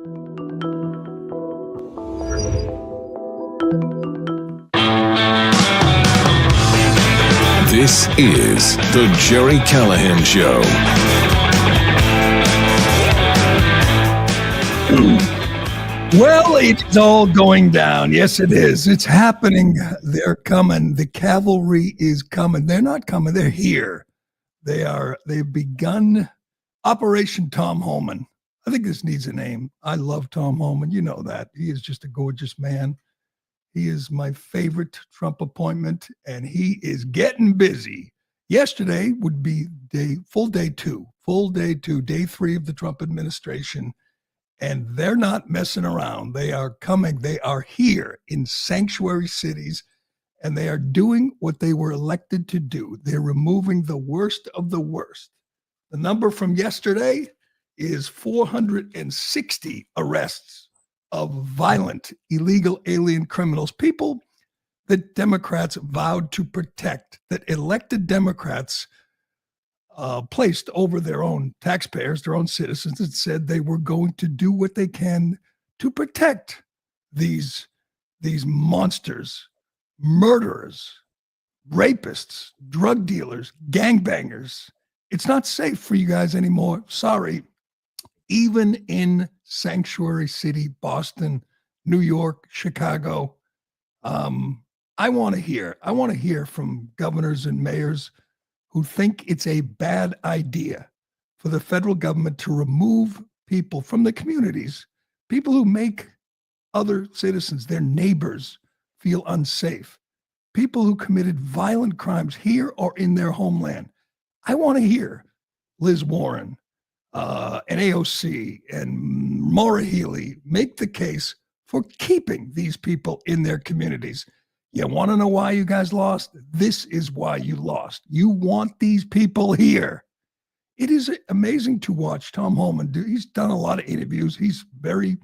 This is the Gerry Callahan Show. Well, it's all going down. Yes, it is. It's happening. They're coming. The cavalry is coming. They're not coming. They're here. They've begun Operation Tom Homan. I think this needs a name. I love Tom Homan. You know that. He is just a gorgeous man. He is my favorite Trump appointment, and he is getting busy. Yesterday would be day two, day 3 of the Trump administration, and they're not messing around. They are coming. They are here in sanctuary cities, and they are doing what they were elected to do. They're removing the worst of the worst. The number from yesterday is 460 arrests of violent, illegal alien criminals, people that Democrats vowed to protect, that elected Democrats placed over their own taxpayers, their own citizens, and said they were going to do what they can to protect these monsters, murderers, rapists, drug dealers, gangbangers. It's not safe for you guys anymore. Sorry. Even in sanctuary city, Boston, New York, Chicago, I want to hear from governors and mayors who think it's a bad idea for the federal government to remove people from the communities, people who make other citizens, their neighbors, feel unsafe, people who committed violent crimes here or in their homeland. I want to hear Liz Warren, and AOC and Maura Healey make the case for keeping these people in their communities. You want to know why you guys lost? This is why you lost. You want these people here. It is amazing to watch Tom Homan do. He's done a lot of interviews. He's very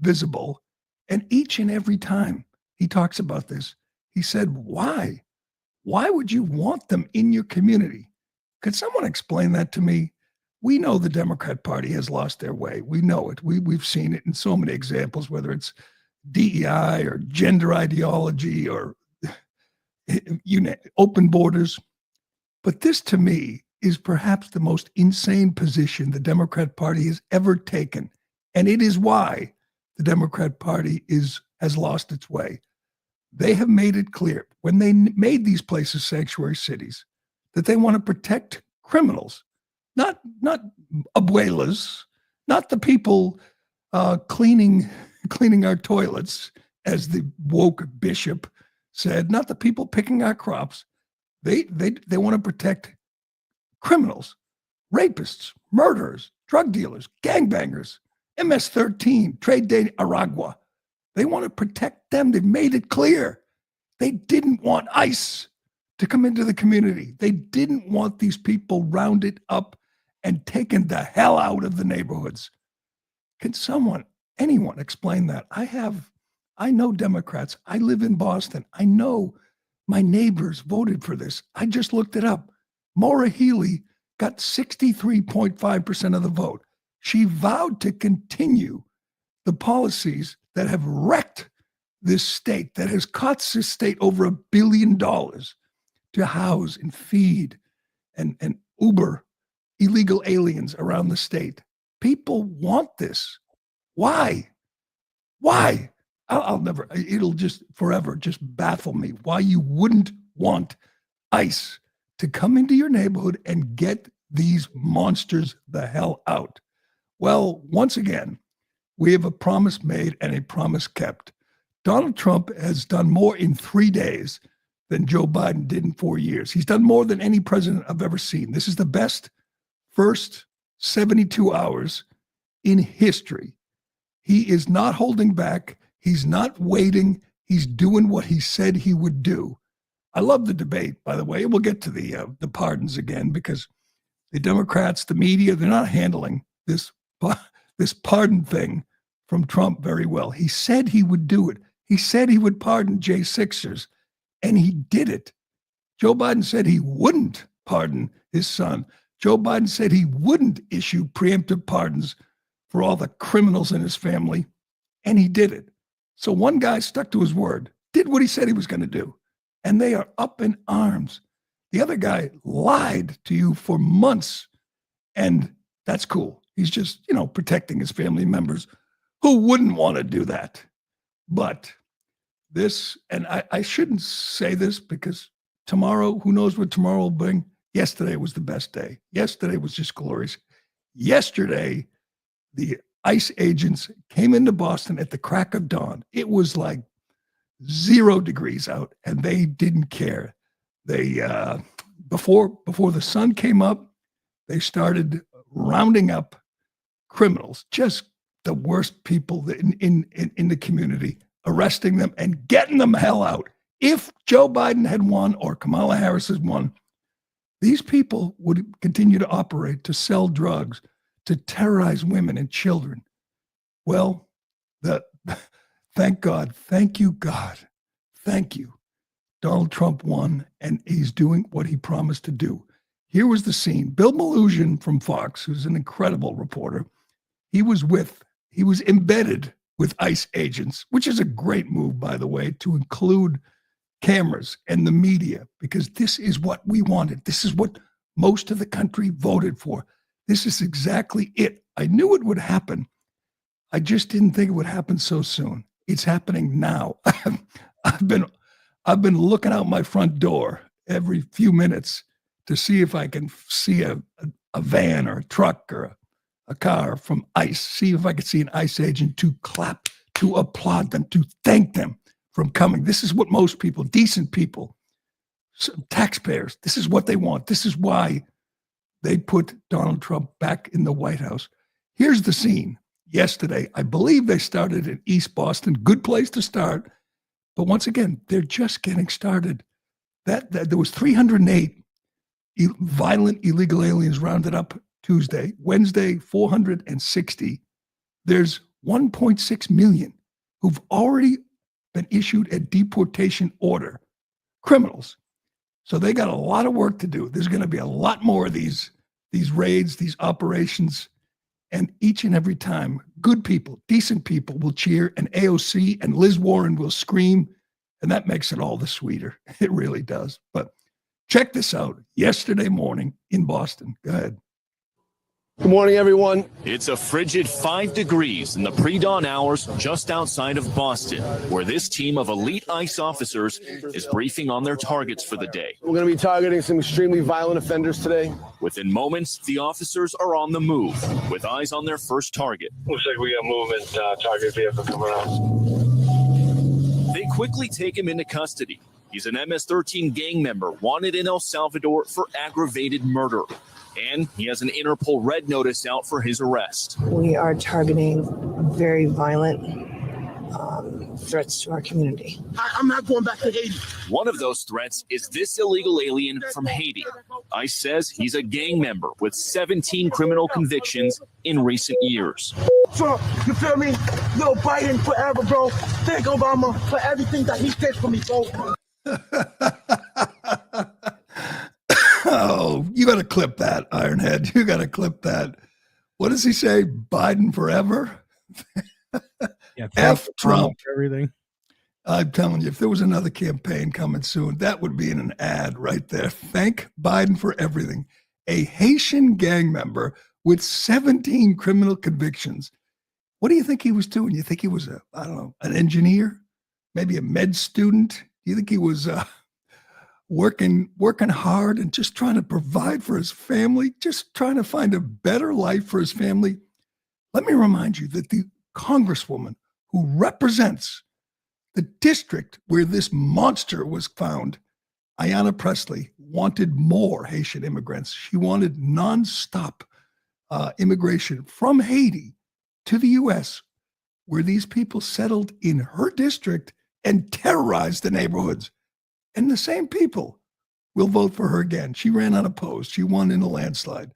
visible. And each and every time he talks about this, he said, why? Why would you want them in your community? Could someone explain that to me? We know the Democrat Party has lost their way. We know it. We've seen it in so many examples, whether it's DEI or gender ideology or open borders. But this, to me, is perhaps the most insane position the Democrat Party has ever taken. And it is why the Democrat Party has lost its way. They have made it clear when they made these places sanctuary cities that they want to protect criminals. Not abuelas, not the people cleaning our toilets, as the woke bishop said, not the people picking our crops. They want to protect criminals, rapists, murderers, drug dealers, gangbangers, MS-13, Trade de Aragua. They want to protect them. They've made it clear. They didn't want ICE to come into the community. They didn't want these people rounded up and taken the hell out of the neighborhoods. Can anyone explain that? I know Democrats. I live in Boston. I know my neighbors voted for this. I just looked it up. Maura Healey got 63.5% of the vote. She vowed to continue the policies that have wrecked this state, that has cost this state over $1 billion to house and feed and Uber illegal aliens around the state. People want this. Why? It'll just forever just baffle me why you wouldn't want ICE to come into your neighborhood and get these monsters the hell out. Well, once again, we have a promise made and a promise kept. Donald Trump has done more in 3 days than Joe Biden did in 4 years. He's done more than any president I've ever seen. This is the best first 72 hours in history. He is not holding back. He's not waiting. He's doing what he said he would do. I love the debate, by the way. We'll get to the pardons again because the Democrats, the media, they're not handling this pardon thing from Trump very well. He said he would do it. He said he would pardon J6ers, and he did it. Joe Biden said he wouldn't pardon his son. Joe Biden said he wouldn't issue preemptive pardons for all the criminals in his family, and he did it. So one guy stuck to his word, did what he said he was going to do, and they are up in arms. The other guy lied to you for months, and that's cool. He's just, protecting his family members. Who wouldn't want to do that? But this, and I shouldn't say this because tomorrow, who knows what tomorrow will bring? Yesterday was the best day. Yesterday was just glorious. Yesterday, the ICE agents came into Boston at the crack of dawn. It was like 0 degrees out, and they didn't care. They before the sun came up, they started rounding up criminals, just the worst people in the community, arresting them and getting them hell out. If Joe Biden had won or Kamala Harris had won, these people would continue to operate, to sell drugs, to terrorize women and children. Well, thank God, thank you, God, thank you. Donald Trump won, and he's doing what he promised to do. Here was the scene. Bill Maloogian from Fox, who's an incredible reporter, he was embedded with ICE agents, which is a great move, by the way, to include cameras and the media, because this is what we wanted. This is what most of the country voted for. This is exactly it. I knew it would happen. I just didn't think it would happen so soon. It's happening now. I've been looking out my front door every few minutes to see if I can see a van or a truck or a car from ICE, see if I could see an ICE agent to clap, to applaud them, to thank them from coming. This is what most people, decent people, taxpayers, this is what they want. This is why they put Donald Trump back in the White House. Here's the scene. Yesterday, I believe they started in East Boston. Good place to start. But once again, they're just getting started. That there was 308 violent illegal aliens rounded up Tuesday. Wednesday, 460. There's 1.6 million who've already been issued a deportation order. Criminals. So they got a lot of work to do. There's going to be a lot more of these raids, these operations. And each and every time, good people, decent people will cheer, and AOC and Liz Warren will scream, and that makes it all the sweeter. It really does. But check this out. Yesterday morning in Boston. Go ahead. Good morning, everyone. It's a frigid 5 degrees in the pre-dawn hours just outside of Boston, where this team of elite ICE officers is briefing on their targets for the day. We're going to be targeting some extremely violent offenders today. Within moments, the officers are on the move, with eyes on their first target. Looks like we got movement, target vehicle coming around. They quickly take him into custody. He's an MS-13 gang member wanted in El Salvador for aggravated murder. And he has an Interpol red notice out for his arrest. We are targeting very violent threats to our community. I'm not going back to Haiti. One of those threats is this illegal alien from Haiti. ICE says he's a gang member with 17 criminal convictions in recent years. Trump, you feel me? Little Biden forever, bro. Thank Obama for everything that he did for me, bro. Oh, you got to clip that, Ironhead. You got to clip that. What does he say? Biden forever? Yeah, F Trump. Everything. I'm telling you, if there was another campaign coming soon, that would be in an ad right there. Thank Biden for everything. A Haitian gang member with 17 criminal convictions. What do you think he was doing? You think he was an engineer? Maybe a med student? Do you think he was working hard and just trying to provide for his family, just trying to find a better life for his family? Let me remind you that the congresswoman who represents the district where this monster was found, Ayanna Pressley, wanted more Haitian immigrants. She wanted nonstop immigration from Haiti to the U.S., where these people settled in her district and terrorized the neighborhoods. And the same people will vote for her again. She ran unopposed. She won in a landslide.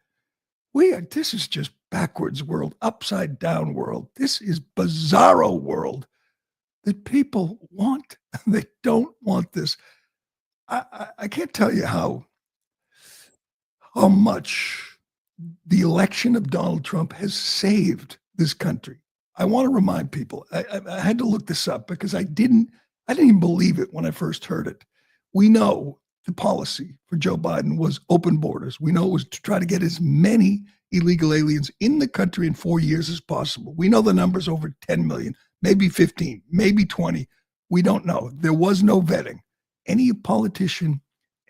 This is just backwards world, upside down world. This is bizarro world that people want. They don't want this. I can't tell you how much the election of Donald Trump has saved this country. I want to remind people, I had to look this up because I didn't even believe it when I first heard it. We know the policy for Joe Biden was open borders. We know it was to try to get as many illegal aliens in the country in 4 years as possible. We know the number's over 10 million, maybe 15, maybe 20. We don't know. There was no vetting. Any politician,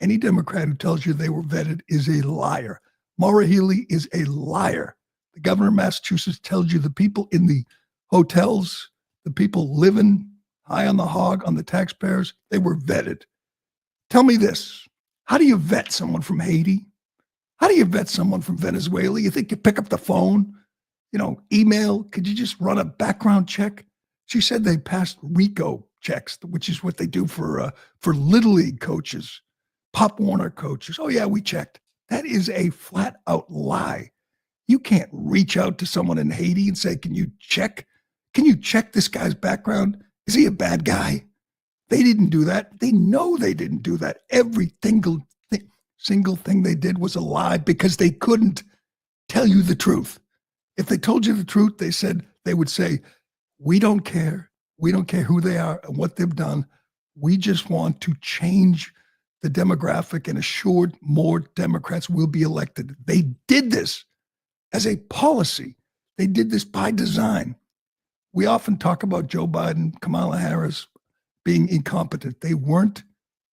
any Democrat who tells you they were vetted is a liar. Maura Healey is a liar. The governor of Massachusetts tells you the people in the hotels, the people living high on the hog, on the taxpayers, they were vetted. Tell me this. How do you vet someone from Haiti? How do you vet someone from Venezuela? You think you pick up the phone, email? Could you just run a background check? She said they passed RICO checks, which is what they do for Little League coaches, Pop Warner coaches. Oh, yeah, we checked. That is a flat out lie. You can't reach out to someone in Haiti and say, can you check this guy's background? Is he a bad guy? They didn't do that. They know they didn't do that. Every single thing they did was a lie because they couldn't tell you the truth. If they told you the truth, they would say, we don't care. We don't care who they are and what they've done. We just want to change the demographic and assure more Democrats will be elected. They did this as a policy. They did this by design. We often talk about Joe Biden, Kamala Harris being incompetent. They weren't.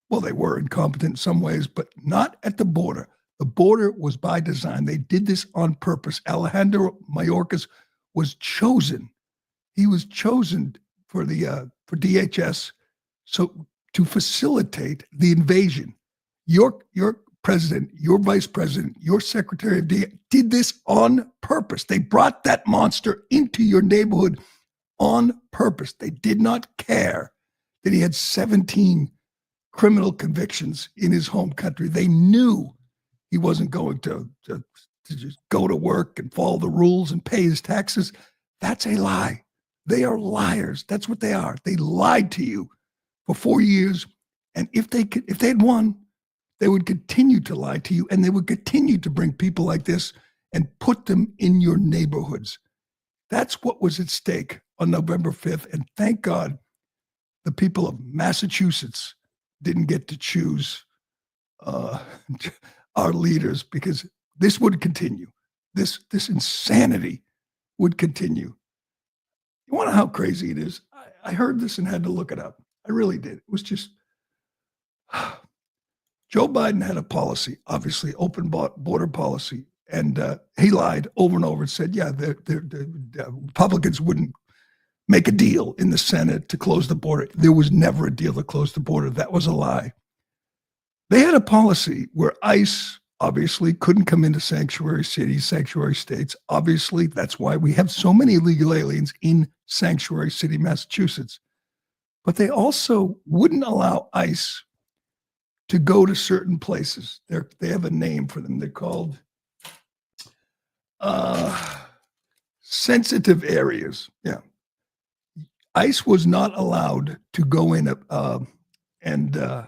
Well, they were incompetent in some ways, but not at the border. The border was by design. They did this on purpose. Alejandro Mayorkas was chosen. He was chosen for DHS to facilitate the invasion. Your president, your vice president, your secretary of DHS did this on purpose. They brought that monster into your neighborhood on purpose. They did not care that he had 17 criminal convictions in his home country. They knew he wasn't going to just go to work and follow the rules and pay his taxes. That's a lie. They are liars. That's what they are. They lied to you for 4 years. And if they had won, they would continue to lie to you, and they would continue to bring people like this and put them in your neighborhoods. That's what was at stake on November 5th. And thank God the people of Massachusetts didn't get to choose our leaders, because this would continue. This insanity would continue. You want to know how crazy it is? I heard this and had to look it up. I really did. It was just, Joe Biden had a policy, obviously open border policy, and he lied over and over and said, yeah, the Republicans wouldn't make a deal in the Senate to close the border. There was never a deal to close the border. That was a lie. They had a policy where ICE obviously couldn't come into sanctuary cities, sanctuary states. Obviously, that's why we have so many illegal aliens in sanctuary city, Massachusetts. But they also wouldn't allow ICE to go to certain places. They have a name for them. They're called sensitive areas. Yeah. ICE was not allowed to go in and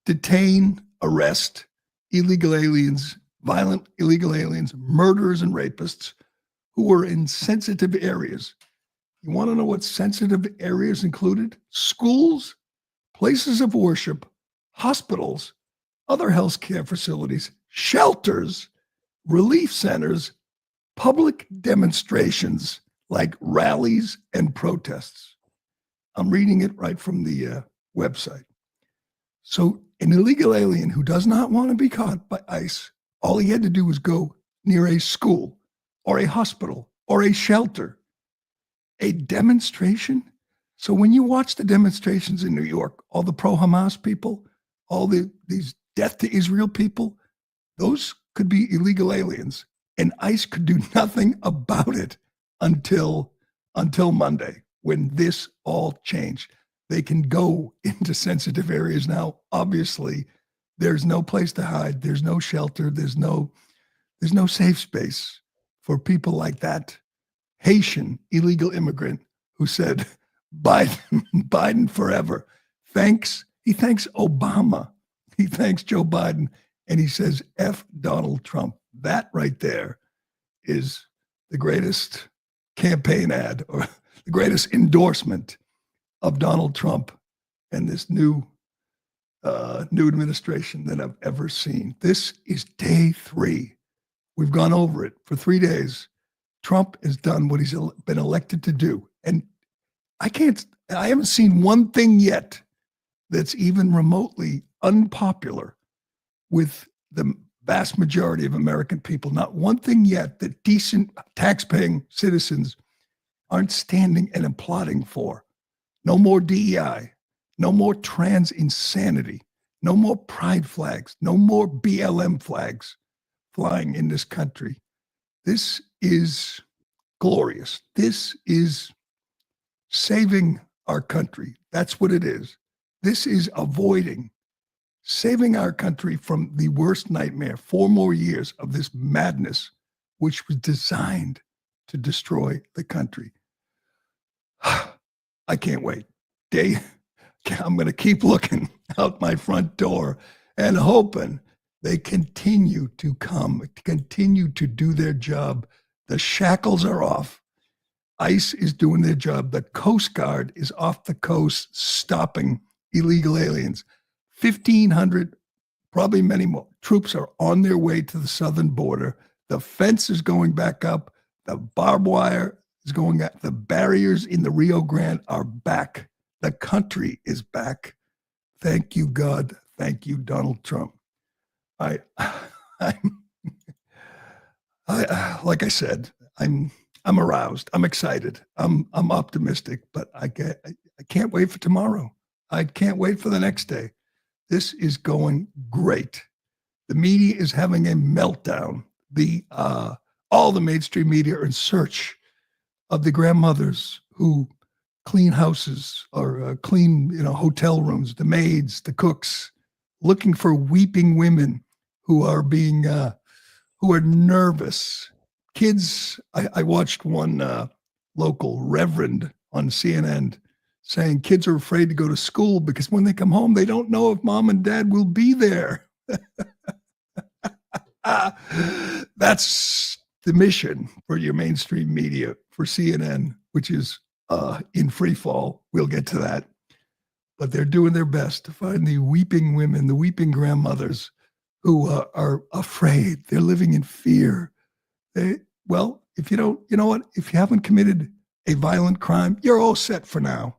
detain, arrest illegal aliens, violent illegal aliens, murderers and rapists who were in sensitive areas. You want to know what sensitive areas included? Schools, places of worship, hospitals, other health care facilities, shelters, relief centers, public demonstrations like rallies and protests. I'm reading it right from the website. So an illegal alien who does not want to be caught by ICE, all he had to do was go near a school or a hospital or a shelter. A demonstration? So when you watch the demonstrations in New York, all the pro-Hamas people, all these death to Israel people, those could be illegal aliens. And ICE could do nothing about it until Monday, when this all changed. They can go into sensitive areas now. Obviously, there's no place to hide. There's no shelter. There's no safe space for people like that Haitian illegal immigrant who said, Biden forever. He thanks Obama. He thanks Joe Biden. And he says, F Donald Trump. That right there is the greatest campaign ad or the greatest endorsement of Donald Trump and this new administration that I've ever seen. This is day 3. We've gone over it for 3 days. Trump has done what he's been elected to do. And I haven't seen one thing yet that's even remotely unpopular with the vast majority of American people. Not one thing yet that decent tax-paying citizens aren't standing and applauding for. No more DEI, no more trans insanity, no more pride flags, no more BLM flags flying in this country. This is glorious. This is saving our country. That's what it is. This is saving our country from the worst nightmare, 4 more years of this madness, which was designed to destroy the country. I can't wait. I'm going to keep looking out my front door and hoping they continue to come, continue to do their job. The shackles are off. ICE is doing their job. The Coast Guard is off the coast stopping illegal aliens. 1,500, probably many more, troops are on their way to the southern border. The fence is going back up. The barbed wire is going up. The barriers in the Rio Grande are back. The country is back. Thank you, God. Thank you, Donald Trump. Like I said, I'm aroused. I'm excited. I'm optimistic, but I can't wait for tomorrow. I can't wait for the next day. This is going great. The media is having a meltdown. All the mainstream media are in search of the grandmothers who clean houses or clean, hotel rooms, the maids, the cooks, looking for weeping women who are who are nervous. Kids, I watched one local reverend on CNN saying kids are afraid to go to school because when they come home, they don't know if mom and dad will be there. That's the mission for your mainstream media, for CNN, which is in free fall. We'll get to that. But they're doing their best to find the weeping women, the weeping grandmothers who are afraid. They're living in fear. If you don't, you know what? If you haven't committed a violent crime, you're all set for now.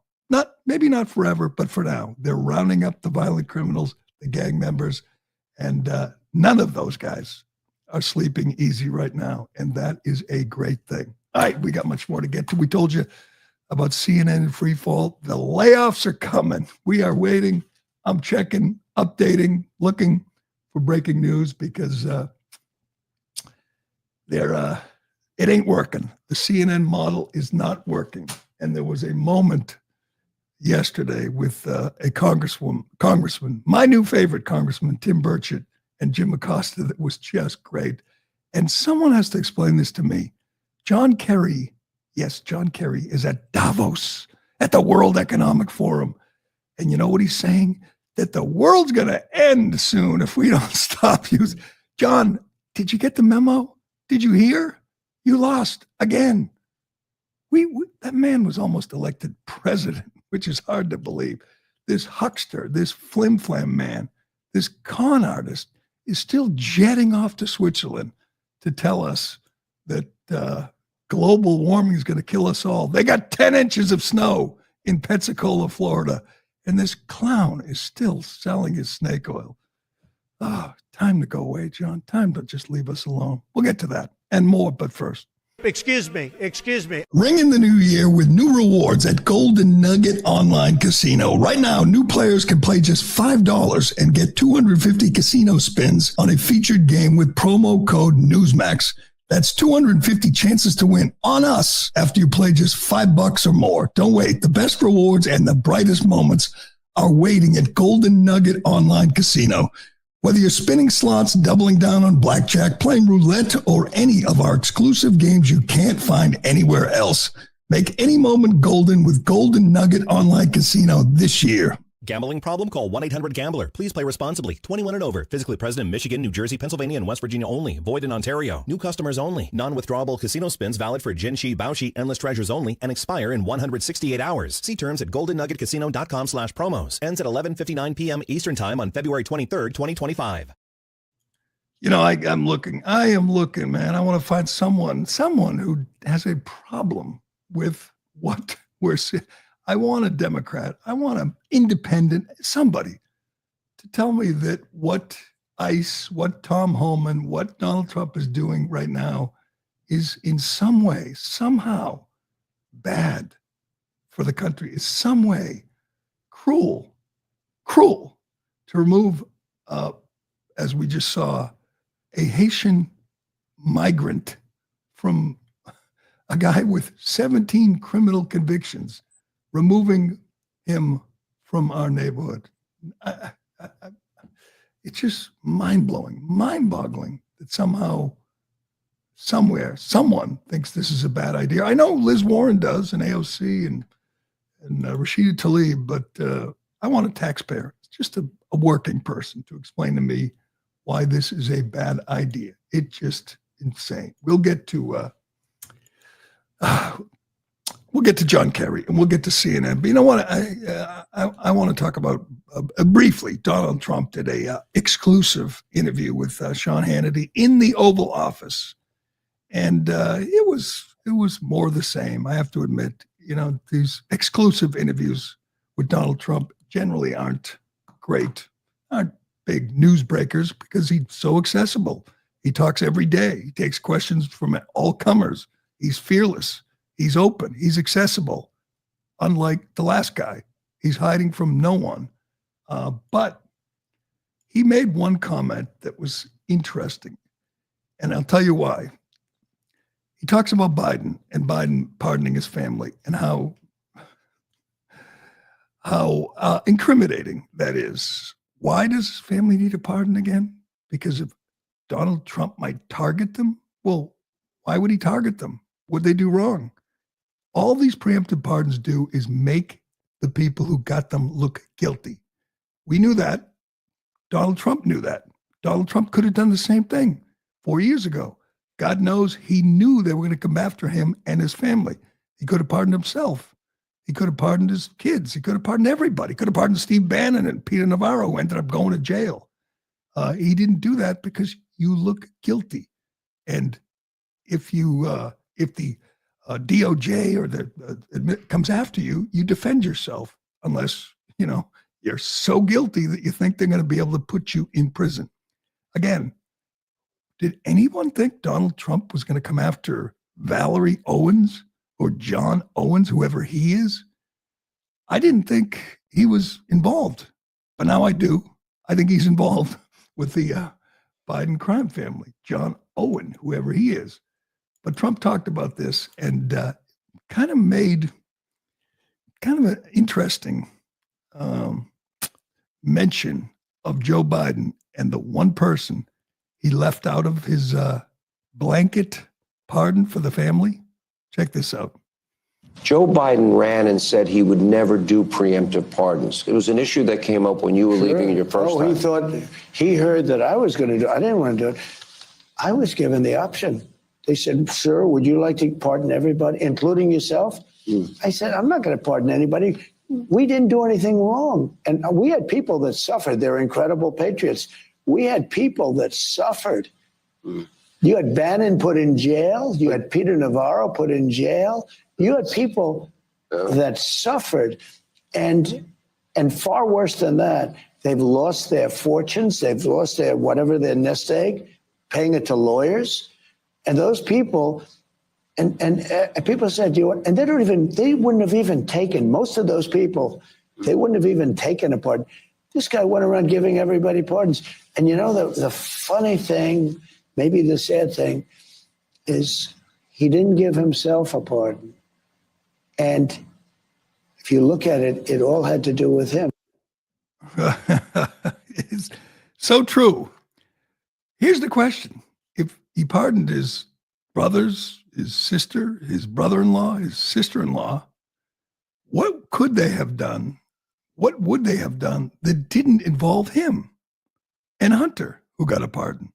Maybe not forever, but for now. They're rounding up the violent criminals, the gang members, and none of those guys are sleeping easy right now. And that is a great thing. All right, we got much more to get to. We told you about CNN and free fall. The layoffs are coming. We are waiting. I'm checking, updating, looking for breaking news because it ain't working. The CNN model is not working. And there was a moment yesterday with a congressman, my new favorite congressman, Tim Burchett, and Jim Acosta, that was just great. And someone has to explain this to me. John Kerry is at Davos, at the World Economic Forum. And you know what he's saying? That the world's going to end soon if we don't stop using. John, did you get the memo? Did you hear? You lost again. That man was almost elected president, which is hard to believe. This huckster, this flim-flam man, this con artist is still jetting off to Switzerland to tell us that global warming is going to kill us all. They got 10 inches of snow in Pensacola, Florida, and this clown is still selling his snake oil. Time to go away, John. Time to just leave us alone. We'll get to that and more, but first. Excuse me. Ring in the new year with new rewards at Golden Nugget Online Casino. Right now, new players can play just $5 and get 250 casino spins on a featured game with promo code Newsmax. That's 250 chances to win on us after you play just $5 or more. Don't wait. The best rewards and the brightest moments are waiting at Golden Nugget Online Casino. Whether you're spinning slots, doubling down on blackjack, playing roulette, or any of our exclusive games you can't find anywhere else, make any moment golden with Golden Nugget Online Casino this year. Gambling problem? Call 1-800-GAMBLER. Please play responsibly. 21 and over. Physically present in Michigan, New Jersey, Pennsylvania, and West Virginia only. Void in Ontario. New customers only. Non-withdrawable casino spins valid for Jinshi, Baoshi, Endless Treasures only and expire in 168 hours. See terms at goldennuggetcasino.com/promos. Ends at 11:59 p.m. Eastern Time on February 23rd, 2025. You know, I am looking, man. I want to find someone who has a problem with what we're seeing. I want a Democrat. I want an independent, somebody to tell me that what ICE, what Tom Homan, what Donald Trump is doing right now is in some way, somehow bad for the country, is some way cruel to remove, as we just saw, a Haitian migrant from a guy with 17 criminal convictions, removing him from our neighborhood. It's just mind-blowing, mind-boggling that somehow, somewhere, someone thinks this is a bad idea. I know Liz Warren does, and AOC and Rashida Tlaib, but I want a taxpayer, just a working person, to explain to me why this is a bad idea. It's just insane. We'll get to John Kerry, and we'll get to CNN. But you know what? I want to talk about briefly. Donald Trump did a exclusive interview with Sean Hannity in the Oval Office, and it was more the same. I have to admit, you know, these exclusive interviews with Donald Trump generally aren't great, aren't big newsbreakers, because he's so accessible. He talks every day. He takes questions from all comers. He's fearless. He's open. He's accessible. Unlike the last guy, he's hiding from no one. But he made one comment that was interesting, and I'll tell you why. He talks about Biden and Biden pardoning his family and how incriminating that is. Why does his family need a pardon again? Because if Donald Trump might target them, well, why would he target them? What'd they do wrong? All these preemptive pardons do is make the people who got them look guilty. We knew that. Donald Trump knew that. Donald Trump could have done the same thing 4 years ago. God knows he knew they were going to come after him and his family. He could have pardoned himself. He could have pardoned his kids. He could have pardoned everybody. He could have pardoned Steve Bannon and Peter Navarro, who ended up going to jail. He didn't do that because you look guilty. And if the DOJ or the comes after you, you defend yourself, unless, you know, you're so guilty that you think they're going to be able to put you in prison. Again, did anyone think Donald Trump was going to come after Valerie Owens or John Owens, whoever he is? I didn't think he was involved, but now I do. I think he's involved with the Biden crime family, John Owen, whoever he is. But Trump talked about this and kind of made an interesting mention of Joe Biden and the one person he left out of his blanket pardon for the family. Check this out. Joe Biden ran and said he would never do preemptive pardons. It was an issue that came up when you were leaving your first time. He thought, he heard that I was going to do it. I didn't want to do it. I was given the option. They said, sir, would you like to pardon everybody, including yourself? I said, I'm not going to pardon anybody. We didn't do anything wrong. And we had people that suffered. They're incredible patriots. We had people that suffered. You had Bannon put in jail. You had Peter Navarro put in jail. You had people that suffered. And far worse than that, they've lost their fortunes. They've lost their whatever, their nest egg, paying it to lawyers. And those people, and people said, and they wouldn't have even taken, most of those people, they wouldn't have even taken a pardon. This guy went around giving everybody pardons. And you know, the funny thing, maybe the sad thing, is he didn't give himself a pardon. And if you look at it, it all had to do with him. It's so true. Here's the question. If he pardoned his brothers, his sister, his brother-in-law, his sister-in-law, what could they have done what would they have done that didn't involve him and Hunter, who got a pardon?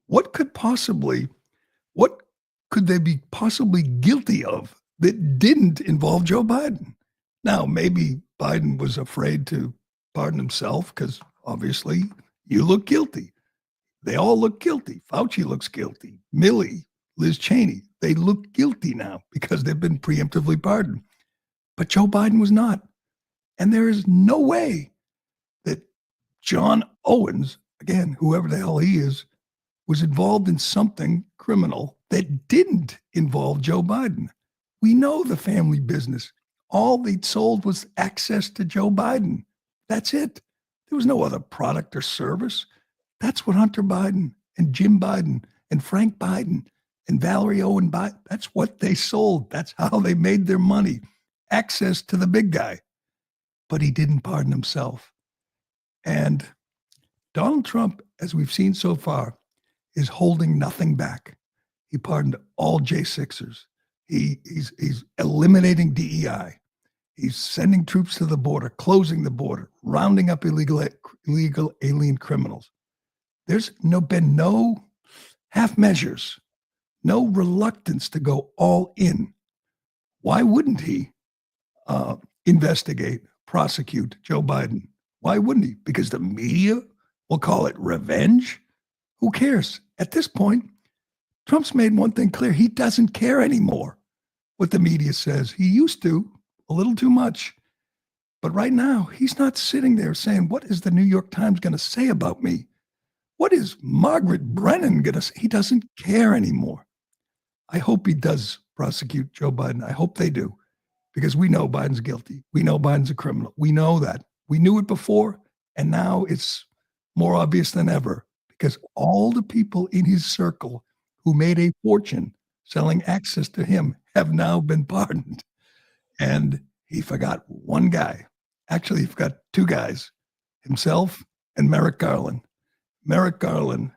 What could they be possibly guilty of that didn't involve Joe Biden? Now, maybe Biden was afraid to pardon himself because obviously you look guilty. They all look guilty. Fauci looks guilty. Milley, Liz Cheney, they look guilty now because they've been preemptively pardoned. But Joe Biden was not. And there is no way that John Owens, again, whoever the hell he is, was involved in something criminal that didn't involve Joe Biden. We know the family business. All they sold was access to Joe Biden. That's it. There was no other product or service. That's what Hunter Biden and Jim Biden and Frank Biden and Valerie Owen Biden, that's what they sold. That's how they made their money. Access to the big guy. But he didn't pardon himself. And Donald Trump, as we've seen so far, is holding nothing back. He pardoned all J6ers. He's eliminating DEI. He's sending troops to the border, closing the border, rounding up illegal alien criminals. There's been no half measures, no reluctance to go all in. Why wouldn't he investigate, prosecute Joe Biden? Why wouldn't he? Because the media will call it revenge? Who cares? At this point, Trump's made one thing clear. He doesn't care anymore what the media says. He used to, a little too much. But right now, he's not sitting there saying, what is the New York Times going to say about me? What is Margaret Brennan going to say? He doesn't care anymore. I hope he does prosecute Joe Biden. I hope they do, because we know Biden's guilty. We know Biden's a criminal. We know that. We knew it before, and now it's more obvious than ever, because all the people in his circle who made a fortune selling access to him have now been pardoned. And he forgot one guy. Actually, he forgot two guys, himself and Merrick Garland. Merrick Garland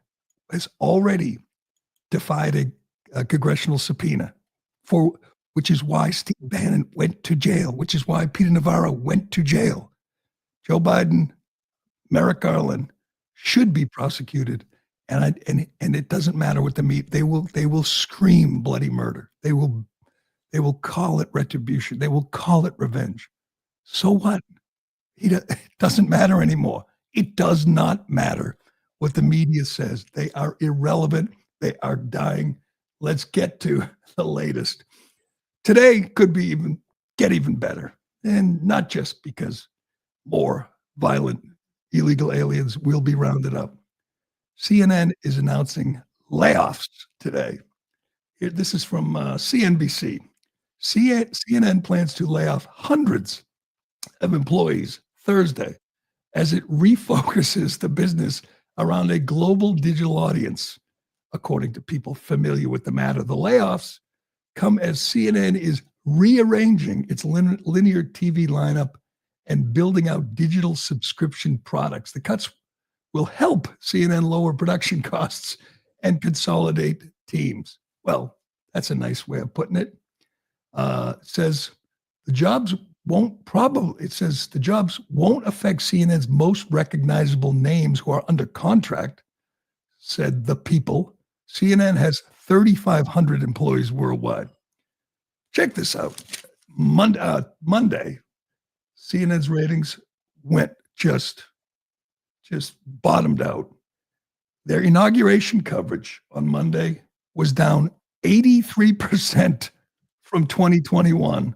has already defied a congressional subpoena, which is why Steve Bannon went to jail, which is why Peter Navarro went to jail. Joe Biden, Merrick Garland should be prosecuted, and it doesn't matter what the meat. They will scream bloody murder. They will call it retribution. They will call it revenge. So what? It doesn't matter anymore. It does not matter what the media says. They are irrelevant. They are dying. Let's get to the latest. Today could be get even better, and not just because more violent illegal aliens will be rounded up. CNN is announcing layoffs today. This is from CNBC. CNN plans to lay off hundreds of employees Thursday as it refocuses the business around a global digital audience. According to people familiar with the matter, the layoffs come as CNN is rearranging its linear TV lineup and building out digital subscription products. The cuts will help CNN lower production costs and consolidate teams. Well, that's a nice way of putting it. It says the jobs won't affect CNN's most recognizable names who are under contract, said the people. CNN has 3,500 employees worldwide. Check this out. Monday, CNN's ratings went just bottomed out. Their inauguration coverage on Monday was down 83% from 2021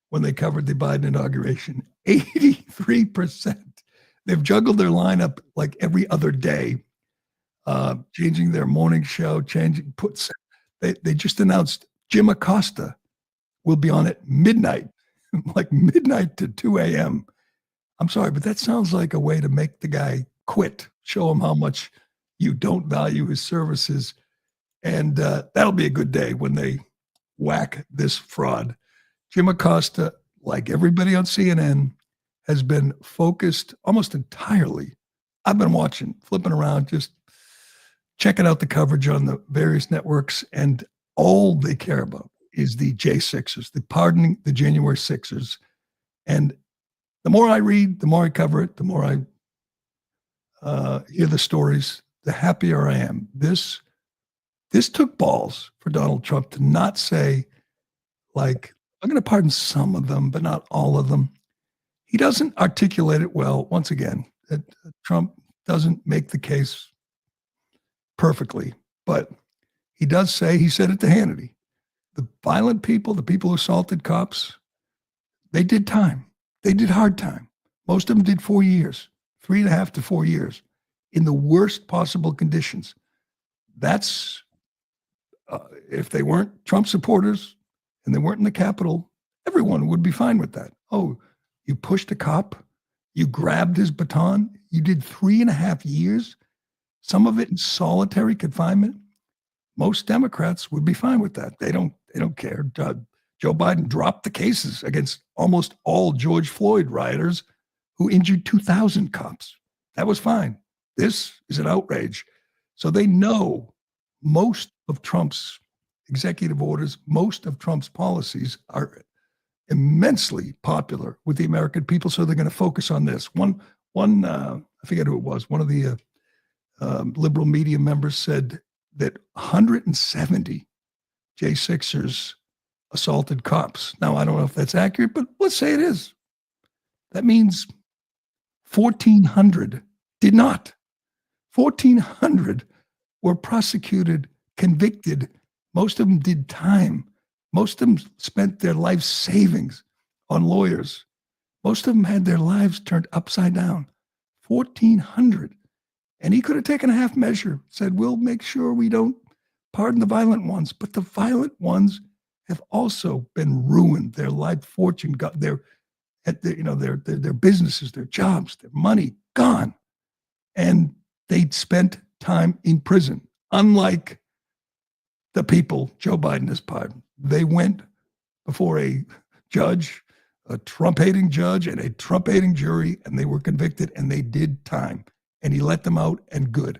when they covered the Biden inauguration. 83%. They've juggled their lineup like every other day, changing their morning show, They just announced Jim Acosta will be on at midnight, like midnight to 2 a.m. I'm sorry, but that sounds like a way to make the guy quit, show him how much you don't value his services. And that'll be a good day when they whack this fraud. Jim Acosta, like everybody on CNN, has been focused almost entirely. I've been watching, flipping around, just checking out the coverage on the various networks, and all they care about is the J6ers, the pardoning the January 6ers. And The more I read, the more I cover it, the more I hear the stories, the happier I am. This took balls for Donald Trump to not say, like, I'm going to pardon some of them, but not all of them. He doesn't articulate it well. Once again, Trump doesn't make the case perfectly, but he does say, he said it to Hannity, the violent people, the people who assaulted cops, they did time. They did hard time. Most of them did 4 years, 3.5 to 4 years in the worst possible conditions. That's, if they weren't Trump supporters and they weren't in the Capitol, everyone would be fine with that. Oh, you pushed a cop, you grabbed his baton, you did 3.5 years, some of it in solitary confinement. Most Democrats would be fine with that. They don't care. Joe Biden dropped the cases against almost all George Floyd rioters who injured 2,000 cops. That was fine. This is an outrage. So they know most of Trump's executive orders, most of Trump's policies are immensely popular with the American people. So they're going to focus on this. One, I forget who it was. One of the liberal media members said that 170 J6ers assaulted cops. Now, I don't know if that's accurate, but let's say it is. That means 1,400 did not. 1,400 were prosecuted, convicted. Most of them did time. Most of them spent their life savings on lawyers. Most of them had their lives turned upside down. 1,400. And he could have taken a half measure, said, we'll make sure we don't pardon the violent ones. But the violent ones have also been ruined. Their life fortune, got their businesses, their jobs, their money gone. And they'd spent time in prison, unlike the people Joe Biden has pardoned. They went before a judge, a Trump-hating judge and a Trump-hating jury, and they were convicted and they did time. And he let them out, and good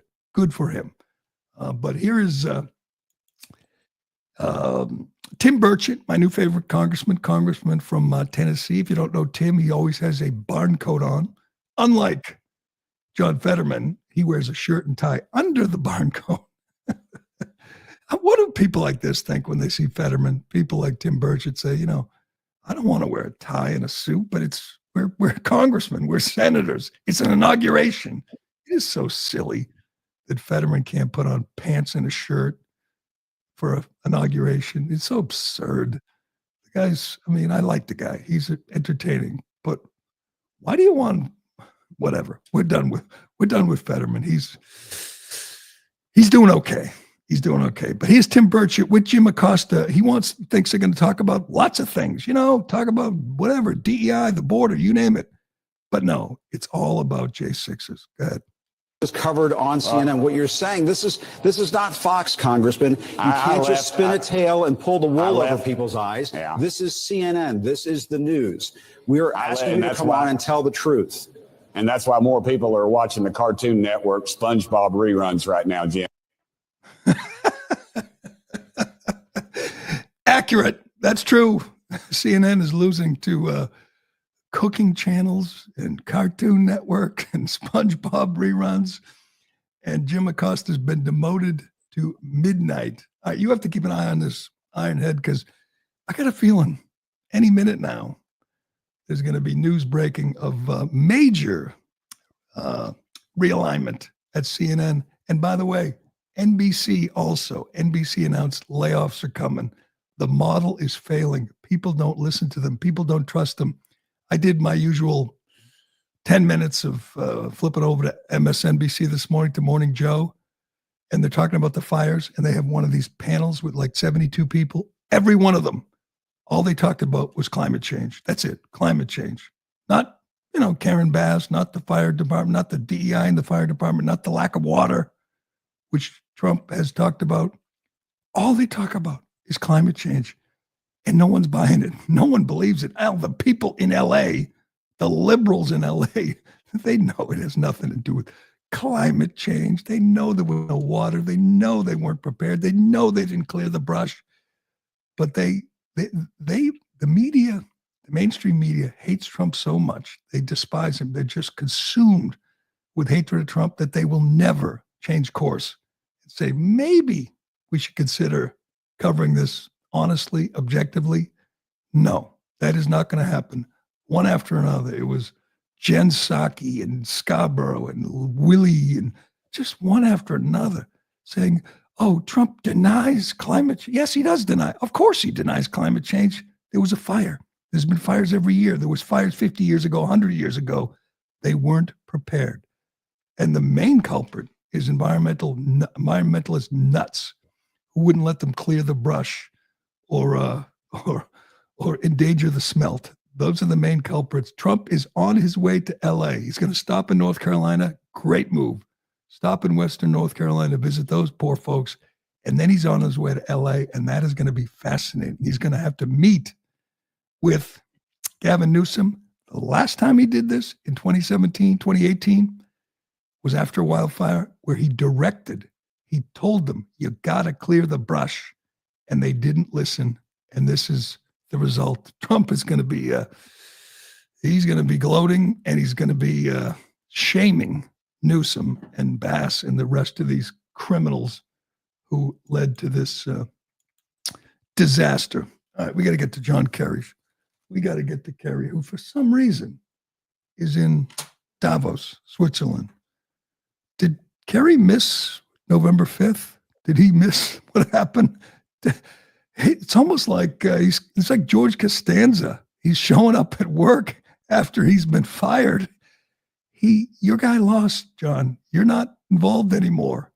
for him. But here is Tim Burchett, my new favorite congressman from Tennessee. If you don't know Tim, he always has a barn coat on. Unlike John Fetterman, he wears a shirt and tie under the barn coat. What do people like this think when they see Fetterman? People like Tim Burchett say, I don't want to wear a tie and a suit, but we're congressmen, we're senators. It's an inauguration. It is so silly that Fetterman can't put on pants and a shirt for an inauguration. It's so absurd. The guy's, I like the guy. He's entertaining, but why do you want, whatever. We're done with Fetterman. He's doing okay. He's doing okay. But here's Tim Burchett with Jim Acosta. He thinks they're going to talk about lots of things, talk about whatever, DEI, the border, you name it. But no, it's all about J6s. Go ahead. Was covered on CNN. What you're saying, this is not Fox, Congressman. You can't just spin a tail and pull the wool over people's eyes. Yeah. This is CNN. This is the news. We're asking you to come on and tell the truth. And that's why more people are watching the Cartoon Network SpongeBob reruns right now, Jim. Accurate. That's true. CNN is losing to cooking channels and Cartoon Network and SpongeBob reruns. And Jim Acosta's been demoted to midnight. All right, you have to keep an eye on this Ironhead because I got a feeling any minute now there's going to be news breaking of major realignment at CNN. And by the way, NBC also. NBC announced layoffs are coming. The model is failing. People don't listen to them. People don't trust them. I did my usual 10 minutes of flipping over to MSNBC this morning to Morning Joe, and they're talking about the fires, and they have one of these panels with like 72 people. Every one of them, all they talked about was climate change. That's it, climate change. Not, Karen Bass, not the fire department, not the DEI in the fire department, not the lack of water, which Trump has talked about. All they talk about is climate change. And no one's buying it. No one believes it. The people in LA, the liberals in LA, they know it has nothing to do with climate change. They know there was no water. They know they weren't prepared. They know they didn't clear the brush. But the media The mainstream media hates Trump so much. They despise him. They're just consumed with hatred of Trump that they will never change course and say, maybe we should consider covering this honestly, objectively. No, that is not going to happen. One after another. It was Jen Psaki and Scarborough and Willie and just one after another saying, oh, Trump denies climate change. Yes, he does deny. Of course he denies climate change. There was a fire. There's been fires every year. There was fires 50 years ago, 100 years ago. They weren't prepared. And the main culprit is environmentalist nuts who wouldn't let them clear the brush or endanger the smelt. Those are the main culprits. Trump is on his way to LA. He's going to stop in North Carolina. Great move. Stop in Western North Carolina, visit those poor folks. And then he's on his way to LA, and that is going to be fascinating. He's going to have to meet with Gavin Newsom. The last time he did this in 2017, 2018 was after a wildfire where he told them, you got to clear the brush. And they didn't listen. And this is the result. Trump is going to be, he's going to be gloating, and he's going to be shaming Newsom and Bass and the rest of these criminals who led to this disaster. All right, we got to get to John Kerry. We got to get to Kerry, who for some reason is in Davos, Switzerland. Did Kerry miss November 5th? Did he miss what happened? It's almost like it's like George Costanza. He's showing up at work after he's been fired. Your guy lost, John. You're not involved anymore.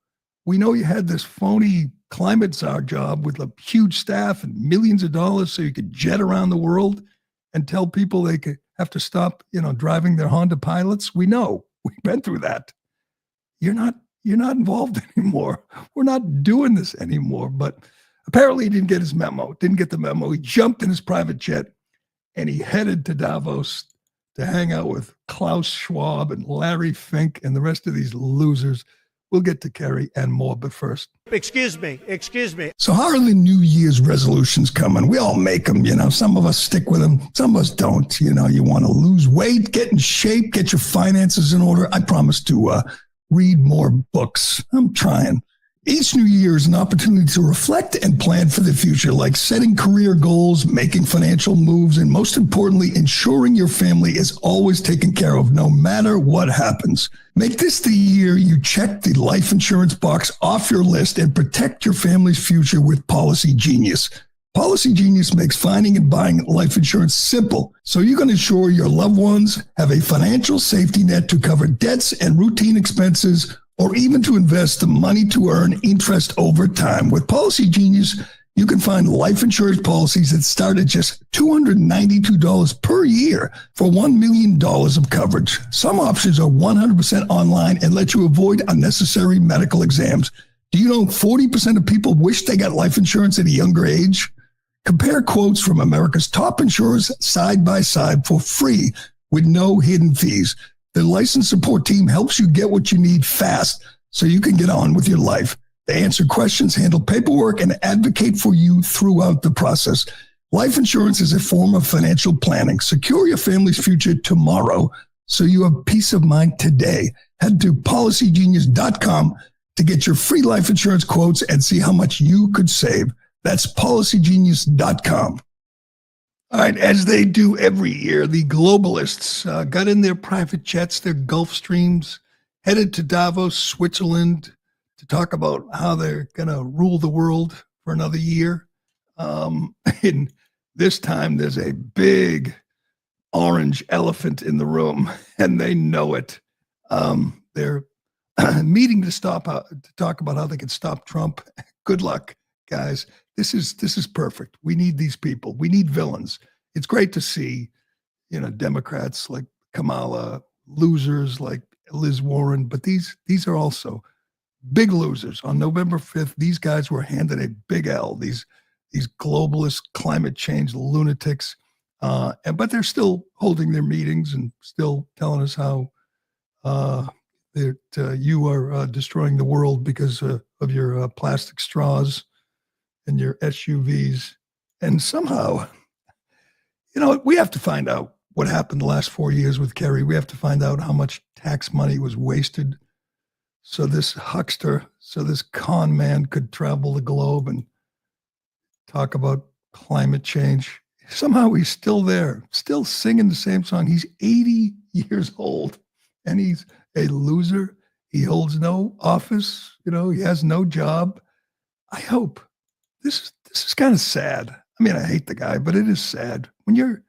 We know you had this phony climate czar job with a huge staff and millions of dollars so you could jet around the world and tell people they could have to stop, driving their Honda Pilots. We know. We've been through that. You're not involved anymore. We're not doing this anymore. But apparently he didn't get his memo. Didn't get the memo. He jumped in his private jet and he headed to Davos to hang out with Klaus Schwab and Larry Fink and the rest of these losers. We'll get to Kerry and more, but first. Excuse me. So how are the New Year's resolutions coming? We all make them, Some of us stick with them. Some of us don't. You want to lose weight, get in shape, get your finances in order. I promise to read more books. I'm trying. Each new year is an opportunity to reflect and plan for the future, like setting career goals, making financial moves, and most importantly, ensuring your family is always taken care of no matter what happens. Make this the year you check the life insurance box off your list and protect your family's future with Policy Genius. Policy Genius makes finding and buying life insurance simple, so you can ensure your loved ones have a financial safety net to cover debts and routine expenses, or even to invest the money to earn interest over time. With Policy Genius, you can find life insurance policies that start at just $292 per year for $1 million of coverage. Some options are 100% online and let you avoid unnecessary medical exams. Do you know 40% of people wish they got life insurance at a younger age? Compare quotes from America's top insurers side by side for free with no hidden fees. The licensed support team helps you get what you need fast so you can get on with your life. They answer questions, handle paperwork, and advocate for you throughout the process. Life insurance is a form of financial planning. Secure your family's future tomorrow so you have peace of mind today. Head to policygenius.com to get your free life insurance quotes and see how much you could save. That's policygenius.com. All right, as they do every year, the globalists got in their private jets, their Gulfstreams, headed to Davos, Switzerland, to talk about how they're going to rule the world for another year. And this time, there's a big orange elephant in the room, and they know it. They're meeting to talk about how they can stop Trump. Good luck, guys. This is perfect. We need these people. We need villains. It's great to see, Democrats like Kamala, losers like Liz Warren, but these are also big losers. On November 5th, these guys were handed a big L. These globalist climate change lunatics, but they're still holding their meetings and still telling us how that you are destroying the world because of your plastic straws and your SUVs. And somehow, You know, we have to find out what happened the last 4 years with Kerry. We have to find out how much tax money was wasted so this huckster, so this con man could travel the globe and talk about climate change. Somehow he's still there, still singing the same song. He's 80 years old and he's a loser. He holds no office. You know, he has no job. I hope this is kind of sad. I mean, I hate the guy, but it is sad when you're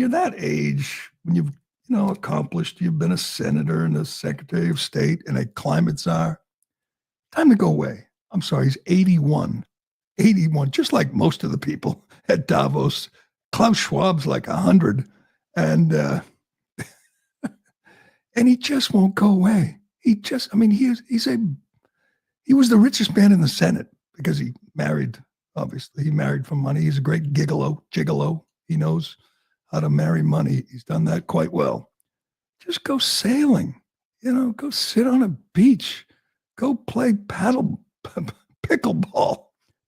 that age, when you've accomplished, you've been a senator and a secretary of state and a climate czar. Time to go away. I'm sorry, he's 81, just like most of the people at Davos. Klaus Schwab's like 100, and and he just won't go away. He was the richest man in the Senate because he married. Obviously, he married for money. He's a great gigolo. He knows how to marry money. He's done that quite well. Just go sailing, go sit on a beach, go play pickleball.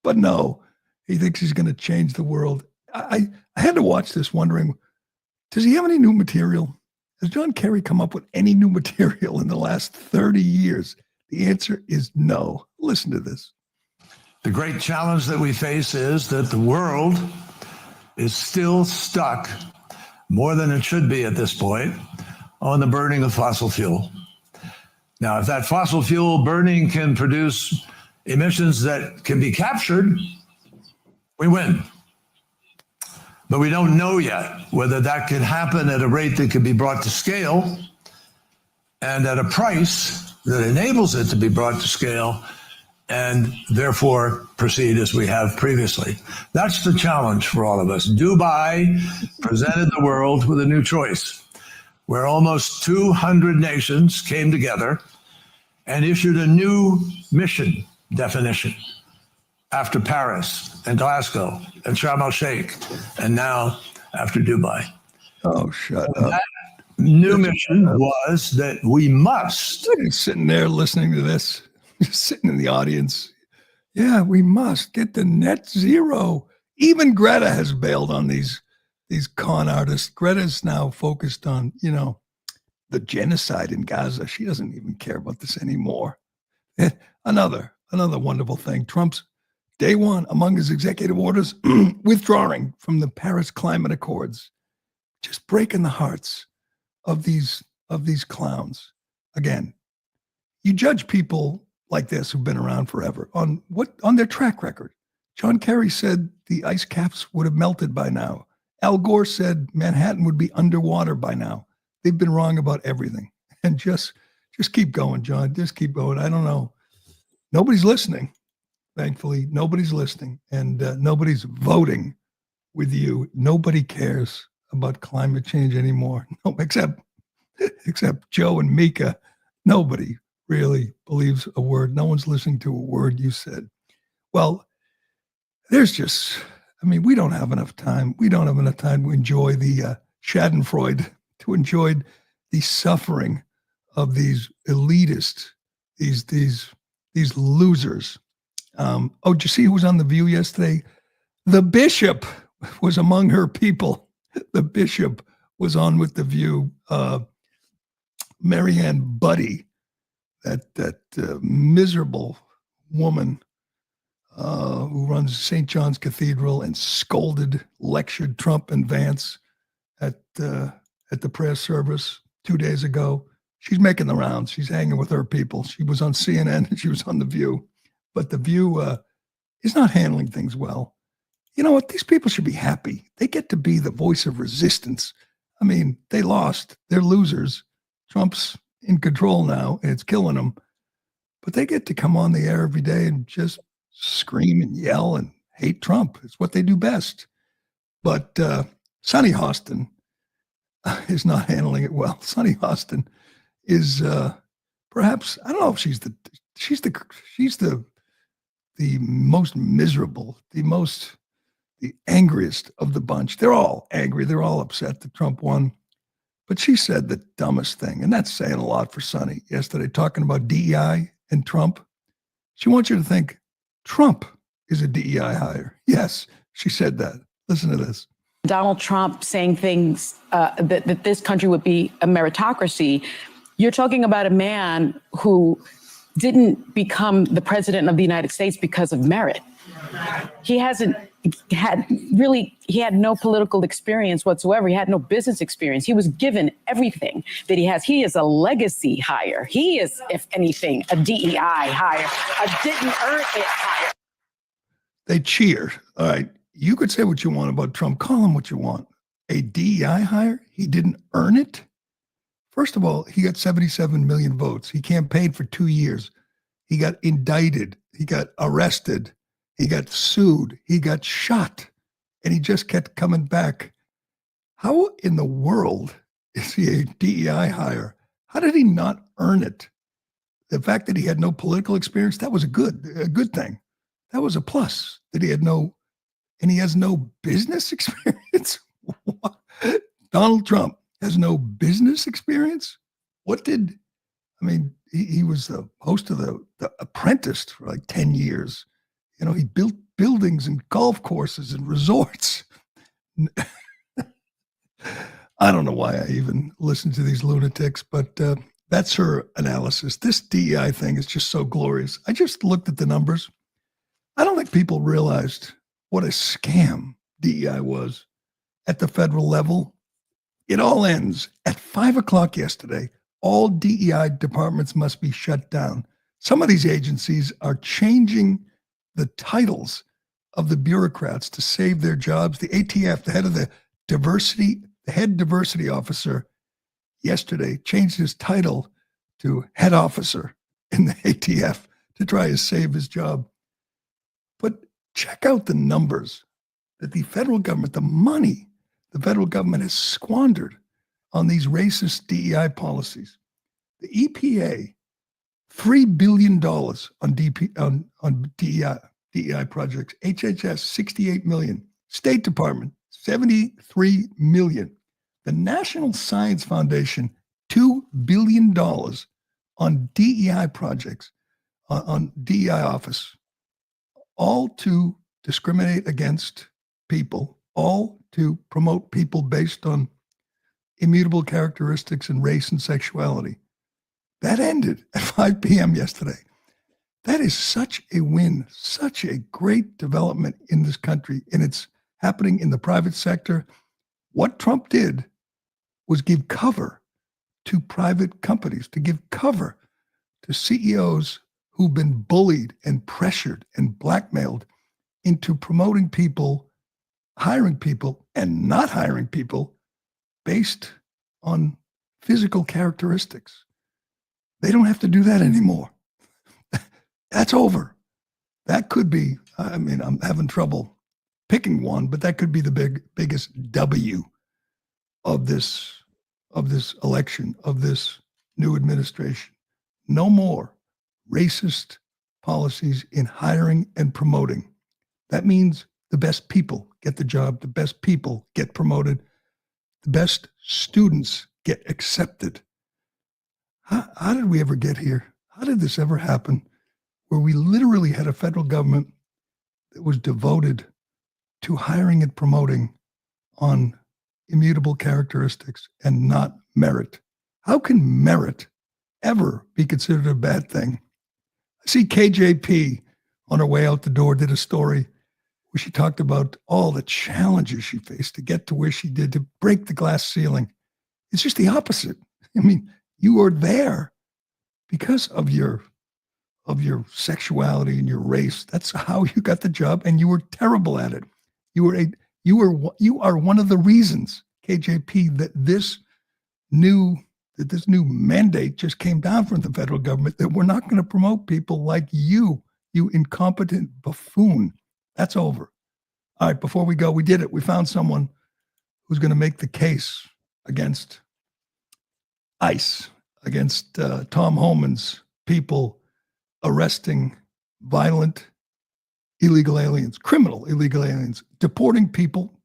But no, he thinks he's going to change the world. I had to watch this wondering, does he have any new material? Has John Kerry come up with any new material in the last 30 years? The answer is no. Listen to this. The great challenge that we face is that the world is still stuck, more than it should be at this point, on the burning of fossil fuel. Now, if that fossil fuel burning can produce emissions that can be captured, we win. But we don't know yet whether that could happen at a rate that could be brought to scale and at a price that enables it to be brought to scale and therefore proceed as we have previously. That's the challenge for all of us. Dubai presented the world with a new choice, where almost 200 nations came together and issued a new mission definition after Paris and Glasgow and Sharm el-Sheikh, and now after Dubai. Oh, shut up. That new mission was that we must. Sitting there listening to this, just sitting in the audience. Yeah, we must get to net zero. Even Greta has bailed on these con artists. Greta's now focused on, the genocide in Gaza. She doesn't even care about this anymore. Another wonderful thing. Trump's day one among his executive orders, withdrawing from the Paris Climate Accords, just breaking the hearts of these clowns. Again, you judge people like this who've been around forever on their track record. John Kerry said the ice caps would have melted by now. Al Gore said Manhattan would be underwater by now. They've been wrong about everything. And just keep going, John. Just keep going. I don't know. Nobody's listening. Thankfully, nobody's listening, and nobody's voting with you. Nobody cares about climate change anymore, no, except Joe and Mika. Nobody really believes a word. No one's listening to a word you said. Well, we don't have enough time. We don't have enough time to enjoy the Schadenfreude, to enjoy the suffering of these elitists, these losers. Did you see who was on The View yesterday? The bishop was among her people. The bishop was on with The View. Marianne Buddy, that miserable woman who runs St. John's Cathedral and lectured Trump and Vance at the prayer service 2 days ago. She's making the rounds. She's hanging with her people. She was on CNN and she was on The View. But The View is not handling things well. You know what? These people should be happy. They get to be the voice of resistance. I mean, they lost. They're losers. Trump's in control now, and it's killing them. But they get to come on the air every day and just scream and yell and hate Trump. It's what they do best. But Sonny Hostin is not handling it well. Sonny Hostin is perhaps, I don't know if she's the most miserable, the angriest of the bunch. They're all angry. They're all upset that Trump won. But she said the dumbest thing, and that's saying a lot for Sonny yesterday, talking about DEI and Trump. She wants you to think Trump is a DEI hire. Yes, she said that. Listen to this. Donald Trump saying things that this country would be a meritocracy. You're talking about a man who didn't become the president of the United States because of merit. He hasn't had he had no political experience whatsoever. He had no business experience. He was given everything that he has. He is a legacy hire. He is, if anything, a DEI hire, a didn't earn it hire. They cheer. All right. You could say what you want about Trump. Call him what you want. A DEI hire? He didn't earn it? First of all, he got 77 million votes. He campaigned for 2 years. He got indicted. He got arrested. He got sued. He got shot. And he just kept coming back. How in the world is he a DEI hire? How did he not earn it? The fact that he had no political experience, that was a good thing. That was a plus. That he had he has no business experience? Donald Trump has no business experience? He was the host of the Apprentice for like 10 years. You know, he built buildings and golf courses and resorts. I don't know why I even listen to these lunatics, but that's her analysis. This DEI thing is just so glorious. I just looked at the numbers. I don't think people realized what a scam DEI was at the federal level. It all ends at 5:00 yesterday. All DEI departments must be shut down. Some of these agencies are changing the titles of the bureaucrats to save their jobs. The ATF, the head diversity officer yesterday changed his title to head officer in the ATF to try to save his job. But check out the numbers that the federal government, the money the federal government has squandered on these racist DEI policies. The EPA, $3 billion on DEI projects. HHS, $68 million. State Department, $73 million. The National Science Foundation, $2 billion on DEI projects, on DEI office, all to discriminate against people, all to promote people based on immutable characteristics and race and sexuality. That ended at 5 p.m. yesterday. That is such a win, such a great development in this country, and it's happening in the private sector. What Trump did was give cover to private companies, to give cover to CEOs who've been bullied and pressured and blackmailed into promoting people, hiring people, and not hiring people based on physical characteristics. They don't have to do that anymore. That's over. That could be, I'm having trouble picking one, but that could be the biggest W of this election, of this new administration. No more racist policies in hiring and promoting. That means the best people get the job, the best people get promoted, the best students get accepted. How did we ever get here? How did this ever happen, where we literally had a federal government that was devoted to hiring and promoting on immutable characteristics and not merit? How can merit ever be considered a bad thing? I see KJP on her way out the door did a story where she talked about all the challenges she faced to get to where she did, to break the glass ceiling. It's just the opposite. I mean, you were there because of your sexuality and your race. That's how you got the job, and you were terrible at it. You are one of the reasons, KJP, that this new mandate just came down from the federal government, that we're not going to promote people like you incompetent buffoon. That's over. All right, before we go, we did it. We found someone who's going to make the case against ICE, against Tom Homan's people arresting violent illegal aliens, criminal illegal aliens, deporting people,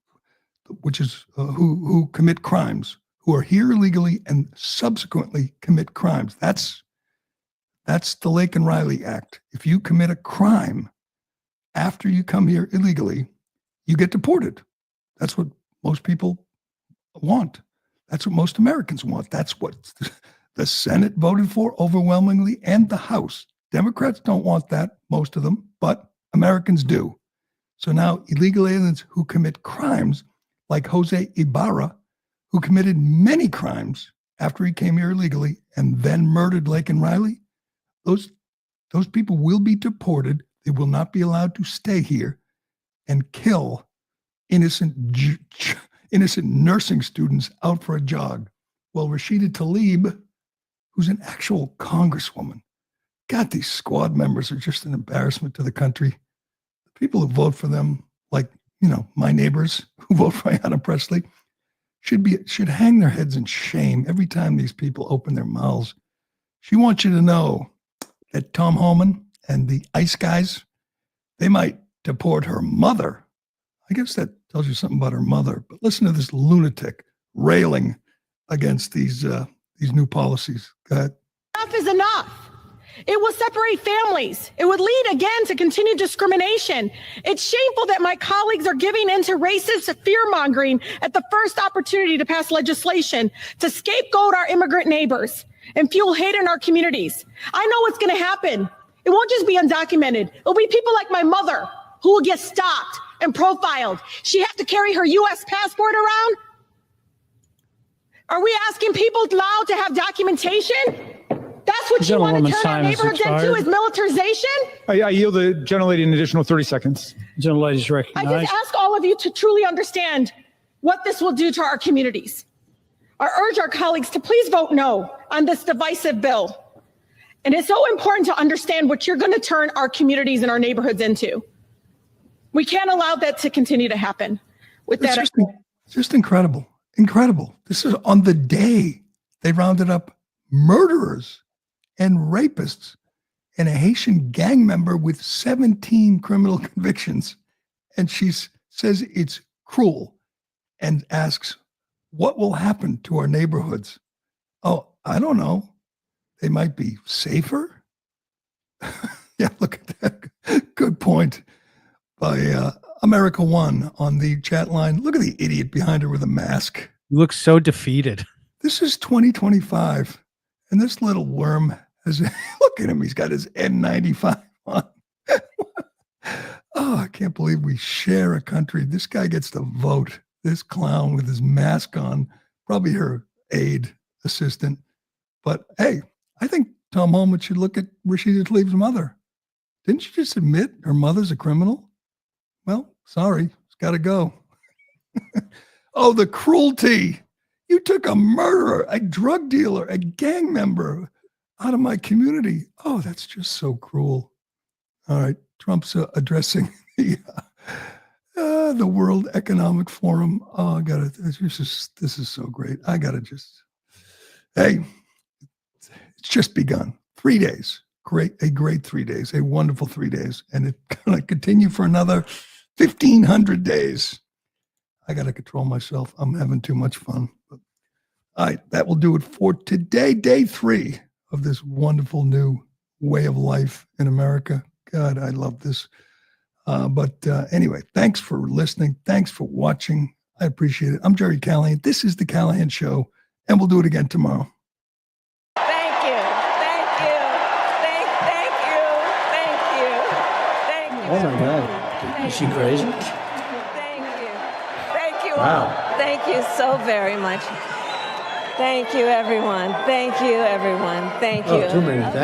which is who commit crimes, who are here illegally and subsequently commit crimes. That's the Lake and Riley Act. If you commit a crime after you come here illegally, you get deported. That's what most people want. That's what most Americans want. That's what the Senate voted for overwhelmingly, and the House. Democrats don't want that, most of them, but Americans do. So now illegal aliens who commit crimes, like Jose Ibarra, who committed many crimes after he came here illegally and then murdered Lake and Riley, those people will be deported. They will not be allowed to stay here and kill innocent nursing students out for a jog. Well, Rashida Tlaib, who's an actual congresswoman, God, these squad members are just an embarrassment to the country. The people who vote for them, like, my neighbors who vote for Ayanna Pressley, should hang their heads in shame every time these people open their mouths. She wants you to know that Tom Homan and the ICE guys, they might deport her mother. I guess that tells you something about her mother. But listen to this lunatic railing against these new policies. Go ahead. Enough is enough. It will separate families. It would lead again to continued discrimination. It's shameful that my colleagues are giving in to racist fear-mongering at the first opportunity to pass legislation to scapegoat our immigrant neighbors and fuel hate in our communities. I know what's going to happen. It won't just be undocumented. It'll be people like my mother who will get stopped and profiled. She have to carry her U.S. passport around? Are we asking people allowed to have documentation? That's what you want to turn our neighborhoods into, is militarization? I yield the gentlelady an additional 30 seconds. Gentlelady is recognized. I just ask all of you to truly understand what this will do to our communities. I urge our colleagues to please vote no on this divisive bill. And it's so important to understand what you're going to turn our communities and our neighborhoods into. We can't allow that to continue to happen. With that, it's just incredible. Incredible. This is on the day they rounded up murderers and rapists and a Haitian gang member with 17 criminal convictions. And she says it's cruel and asks, what will happen to our neighborhoods? Oh, I don't know. They might be safer. Yeah, look at that. Good point by America One on the chat line. Look at the idiot behind her with a mask. You look so defeated. This is 2025, and this little worm has, look at him, he's got his N95 on. Oh, I can't believe we share a country. This guy gets to vote. This clown with his mask on, probably her aide, assistant. But hey, I think Tom Homan should look at Rashida Tlaib's mother. Didn't she just admit her mother's a criminal? Well, sorry, it's got to go. Oh, the cruelty. You took a murderer, a drug dealer, a gang member out of my community. Oh, that's just so cruel. All right, Trump's addressing the World Economic Forum. Oh, I got it. This is so great. I got to just, hey, it's just begun. 3 days. A great 3 days, a wonderful 3 days. And it's going to continue for another 1,500 days. I got to control myself. I'm having too much fun. But, all right, that will do it for today, day 3 of this wonderful new way of life in America. God, I love this. But anyway, thanks for listening. Thanks for watching. I appreciate it. I'm Gerry Callahan. This is The Callahan Show, and we'll do it again tomorrow. Thank you. Thank you. Thank you. Thank you. Thank you. Oh, my God. Is she crazy? Thank you. Thank you. Wow. Thank you so very much. Thank you, everyone. Thank you, everyone. Thank you. Oh, too many. Thanks.